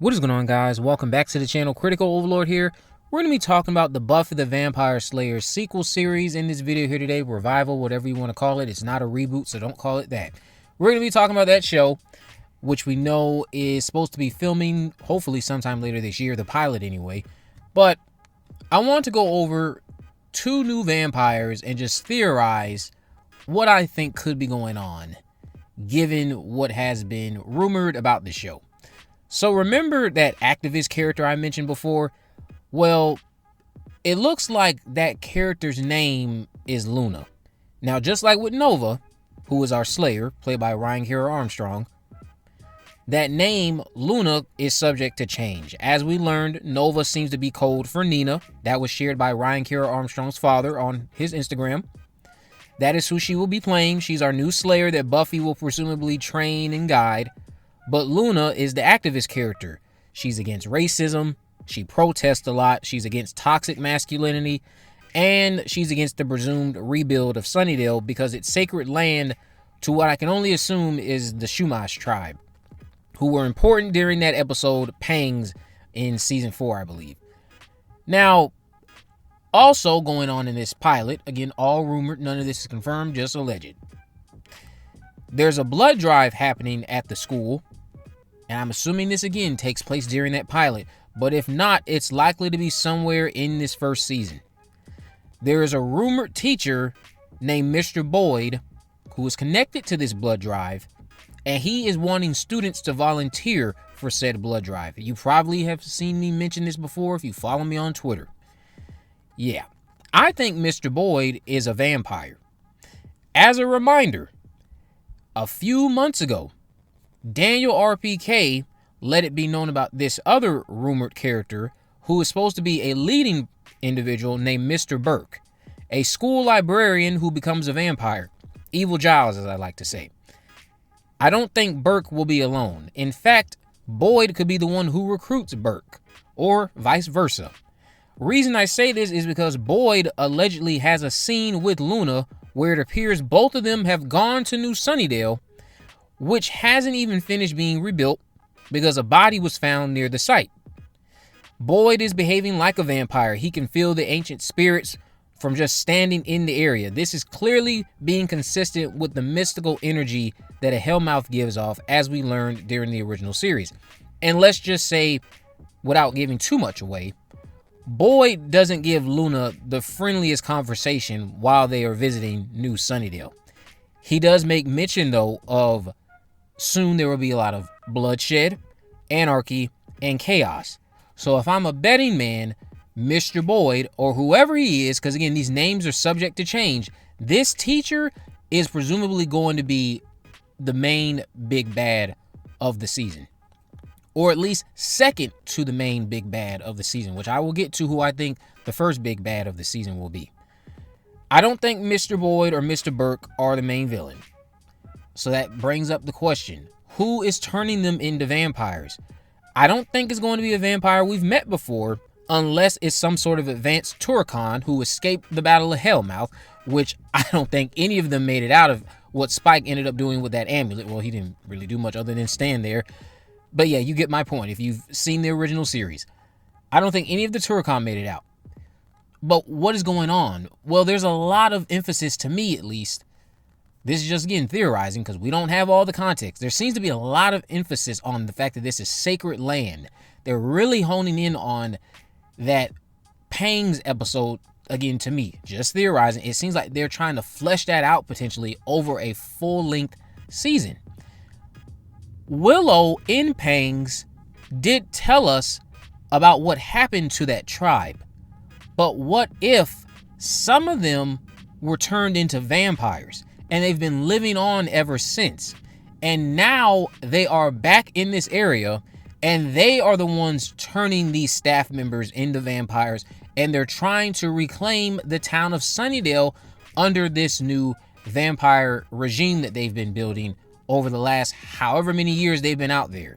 What is going on, guys? Welcome back to the channel. Critical Overlord here. We're going to be talking about the Buffy the Vampire Slayer sequel series in this video here today. Revival, whatever you want to call it. It's not a reboot, so don't call it that. We're going to be talking about that show, which we know is supposed to be filming hopefully sometime later this year, the pilot anyway. But I want to go over two new vampires and just theorize what I think could be going on, given what has been rumored about the show. So remember that activist character I mentioned before? Well, it looks like that character's name is Luna. Now, just like with Nova, who is our Slayer, played by Ryan Kara Armstrong, that name, Luna, is subject to change. As we learned, Nova seems to be code for Nina. That was shared by Ryan Kara Armstrong's father on his Instagram. That is who she will be playing. She's our new Slayer that Buffy will presumably train and guide. But Luna is the activist character. She's against racism, she protests a lot, she's against toxic masculinity, and she's against the presumed rebuild of Sunnydale because it's sacred land to what I can only assume is the Chumash tribe, who were important during that episode, Pangs, in season 4, I believe. Now, also going on in this pilot, again, all rumored, none of this is confirmed, just alleged. There's a blood drive happening at the school, and I'm assuming this again takes place during that pilot, but if not, it's likely to be somewhere in this first season. There is a rumored teacher named Mr. Boyd who is connected to this blood drive, and he is wanting students to volunteer for said blood drive. You probably have seen me mention this before if you follow me on Twitter. Yeah, I think Mr. Boyd is a vampire. As a reminder, a few months ago, Daniel RPK let it be known about this other rumored character who is supposed to be a leading individual named Mr. Burke, a school librarian who becomes a vampire. Evil Giles, as I like to say. I don't think Burke will be alone. In fact, Boyd could be the one who recruits Burke, or vice versa. Reason I say this is because Boyd allegedly has a scene with Luna where it appears both of them have gone to New Sunnydale, which hasn't even finished being rebuilt because a body was found near the site. Boyd is behaving like a vampire. He can feel the ancient spirits from just standing in the area. This is clearly being consistent with the mystical energy that a Hellmouth gives off, as we learned during the original series. And let's just say, without giving too much away, Boyd doesn't give Luna the friendliest conversation while they are visiting New Sunnydale. He does make mention, though, of soon there will be a lot of bloodshed, anarchy, and chaos. So if I'm a betting man, Mr. Boyd, or whoever he is, because again, these names are subject to change, this teacher is presumably going to be the main big bad of the season. Or at least second to the main big bad of the season, which I will get to who I think the first big bad of the season will be. I don't think Mr. Boyd or Mr. Burke are the main villain. So that brings up the question, who is turning them into vampires? I don't think it's going to be a vampire we've met before, unless it's some sort of advanced Turrican who escaped the Battle of Hellmouth, which I don't think any of them made it out of what Spike ended up doing with that amulet. Well, he didn't really do much other than stand there. But yeah, you get my point if you've seen the original series. I don't think any of the Turrican made it out. But what is going on? Well, there's a lot of emphasis, to me at least. This is just, again, theorizing because we don't have all the context. There seems to be a lot of emphasis on the fact that this is sacred land. They're really honing in on that Pangs episode, again, to me, just theorizing. It seems like they're trying to flesh that out potentially over a full-length season. Willow in Pangs did tell us about what happened to that tribe. But what if some of them were turned into vampires and they've been living on ever since? And now they are back in this area and they are the ones turning these staff members into vampires, and they're trying to reclaim the town of Sunnydale under this new vampire regime that they've been building over the last however many years they've been out there.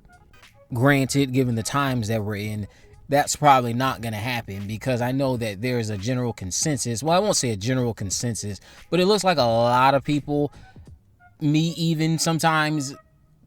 Granted, given the times that we're in, that's probably not going to happen because I know that there is a general consensus. Well, I won't say a general consensus, but it looks like a lot of people, me even sometimes,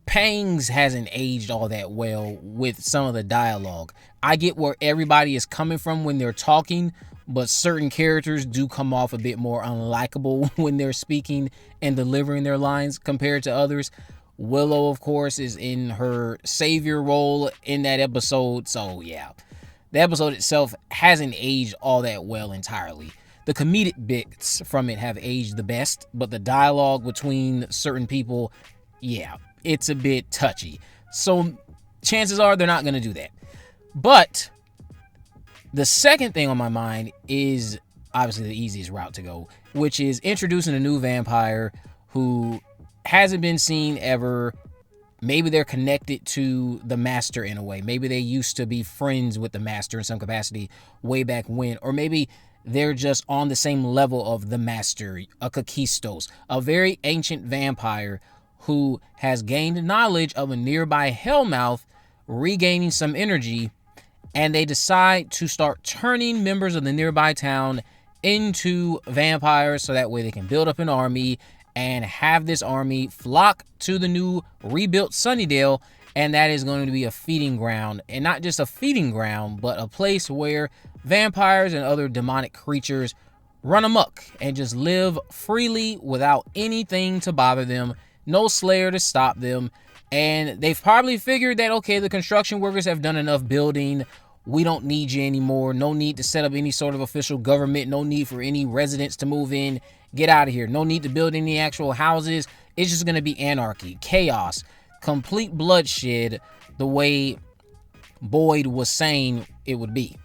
Pangs hasn't aged all that well with some of the dialogue. I get where everybody is coming from when they're talking, but certain characters do come off a bit more unlikable when they're speaking and delivering their lines compared to others. Willow, of course, is in her savior role in that episode, so yeah. The episode itself hasn't aged all that well entirely. The comedic bits from it have aged the best, but the dialogue between certain people, yeah, it's a bit touchy. So chances are they're not going to do that. But the second thing on my mind is obviously the easiest route to go, which is introducing a new vampire who hasn't been seen ever. Maybe they're connected to the master in a way. Maybe they used to be friends with the master in some capacity way back when. Or maybe they're just on the same level of the master, a Kakistos, a very ancient vampire who has gained knowledge of a nearby hellmouth, regaining some energy, and they decide to start turning members of the nearby town into vampires so that way they can build up an army and have this army flock to the new rebuilt Sunnydale, and that is going to be a feeding ground. And not just a feeding ground, but a place where vampires and other demonic creatures run amok and just live freely without anything to bother them, no slayer to stop them. And they've probably figured that, okay, the construction workers have done enough building. We don't need you anymore. No need to set up any sort of official government. No need for any residents to move in. Get out of here. No need to build any actual houses. It's just going to be anarchy, chaos, complete bloodshed, the way Boyd was saying it would be.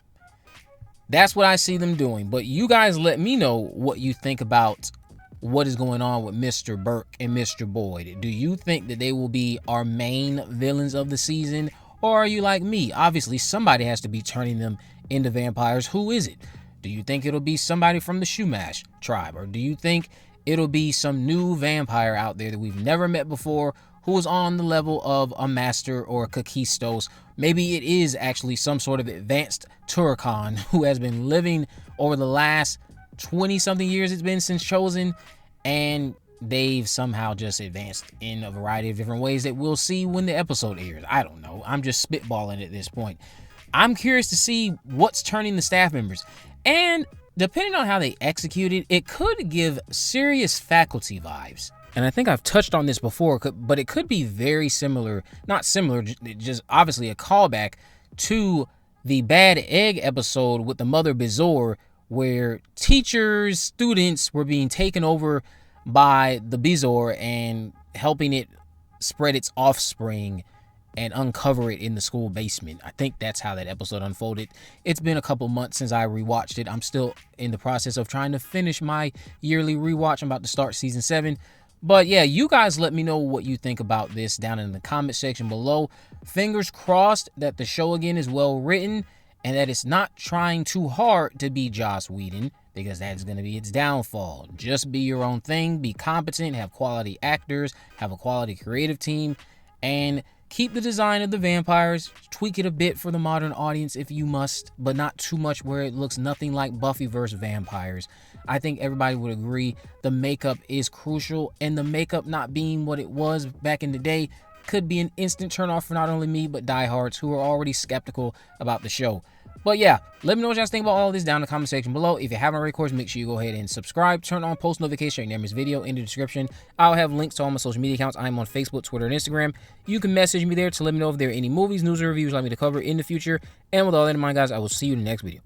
That's what I see them doing. But you guys let me know what you think about what is going on with Mr. Burke and Mr. Boyd. Do you think that they will be our main villains of the season? Or are you like me? Obviously, somebody has to be turning them into vampires. Who is it? Do you think it'll be somebody from the Shumash tribe? Or do you think it'll be some new vampire out there that we've never met before who is on the level of a master or a Kakistos? Maybe it is actually some sort of advanced Turrican who has been living over the last 20-something years it's been since Chosen, and they've somehow just advanced in a variety of different ways that we'll see when the episode airs. I don't know. I'm just spitballing at this point. I'm curious to see what's turning the staff members. And depending on how they execute it, it could give serious faculty vibes. And I think I've touched on this before, but it could be very similar, not similar, just obviously a callback to the Bad Egg episode with the Mother Bizarre, where teachers, students were being taken over by the Bizarre and helping it spread its offspring and uncover it in the school basement. I think that's how that episode unfolded. It's been a couple months since I rewatched it. I'm still in the process of trying to finish my yearly rewatch. I'm about to start season 7. But yeah, you guys let me know what you think about this down in the comment section below. Fingers crossed that the show again is well written and that it's not trying too hard to be Joss Whedon, because that's going to be its downfall. Just be your own thing, be competent, have quality actors, have a quality creative team, and keep the design of the vampires, tweak it a bit for the modern audience if you must, but not too much where it looks nothing like Buffyverse vampires. I think everybody would agree the makeup is crucial, and the makeup not being what it was back in the day could be an instant turnoff for not only me, but diehards who are already skeptical about the show. But yeah, let me know what you guys think about all this down in the comment section below. If you haven't already, of course, make sure you go ahead and subscribe, turn on post notifications, so you never miss video in the description. I'll have links to all my social media accounts. I'm on Facebook, Twitter, and Instagram. You can message me there to let me know if there are any movies, news, or reviews you'd like me to cover in the future. And with all that in mind, guys, I will see you in the next video.